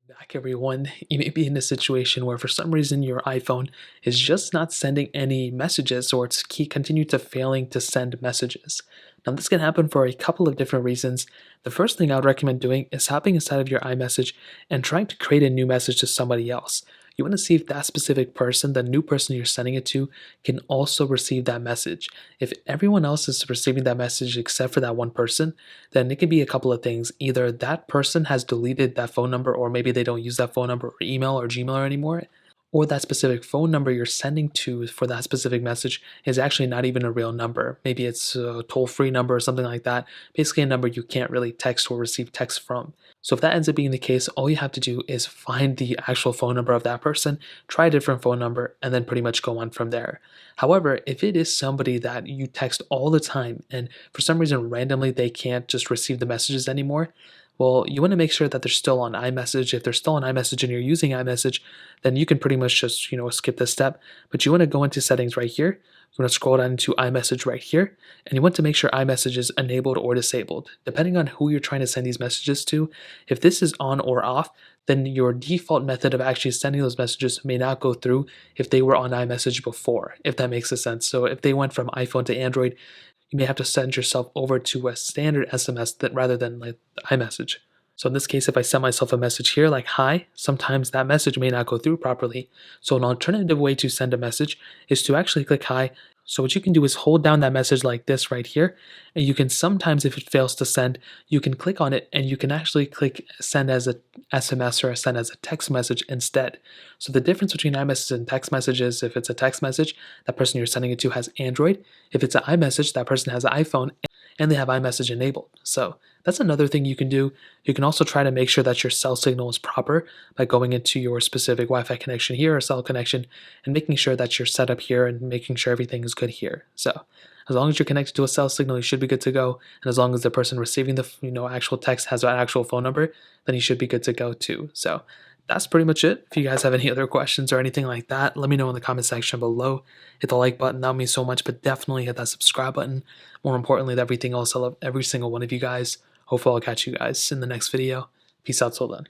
Back everyone, you may be in a situation where for some reason your iPhone is just not sending any messages or it's continue to failing to send messages. Now this can happen for a couple of different reasons. The first thing I would recommend doing is hopping inside of your iMessage and trying to create a new message to somebody else. You want to see if that specific person, the new person you're sending it to, can also receive that message. If everyone else is receiving that message except for that one person, then it could be a couple of things. Either that person has deleted that phone number, or maybe they don't use that phone number or email or Gmail anymore, or that specific phone number you're sending to for that specific message is actually not even a real number. Maybe it's a toll-free number or something like that. Basically, a number you can't really text or receive text from. So if that ends up being the case, all you have to do is find the actual phone number of that person, try a different phone number, and then pretty much go on from there. However, if it is somebody that you text all the time and for some reason randomly they can't just receive the messages anymore, well, you want to make sure that they're still on iMessage. If they're still on iMessage and you're using iMessage, then you can pretty much just, skip this step. But you want to go into settings right here. You want to scroll down into iMessage right here, and you want to make sure iMessage is enabled or disabled. Depending on who you're trying to send these messages to, if this is on or off, then your default method of actually sending those messages may not go through if they were on iMessage before, if that makes a sense. So if they went from iPhone to Android, you may have to send yourself over to a standard SMS that rather than like iMessage. So in this case, if I send myself a message here like hi, sometimes that message may not go through properly. So an alternative way to send a message is to actually click hi. So what you can do is hold down that message like this right here. And you can sometimes, if it fails to send, you can click on it and you can actually click send as a SMS or send as a text message instead. So the difference between iMessage and text messages, if it's a text message, that person you're sending it to has Android. If it's an iMessage, that person has an iPhone and they have iMessage enabled. So that's another thing you can do. You can also try to make sure that your cell signal is proper by going into your specific Wi-Fi connection here or cell connection and making sure that you're set up here and making sure everything is good here. So as long as you're connected to a cell signal, you should be good to go. And as long as the person receiving the actual text has an actual phone number, then you should be good to go too. So that's pretty much it. If you guys have any other questions or anything like that, let me know in the comment section below. Hit the like button, that would mean so much, but definitely hit that subscribe button. More importantly than everything else, I love every single one of you guys. Hopefully I'll catch you guys in the next video. Peace out till then.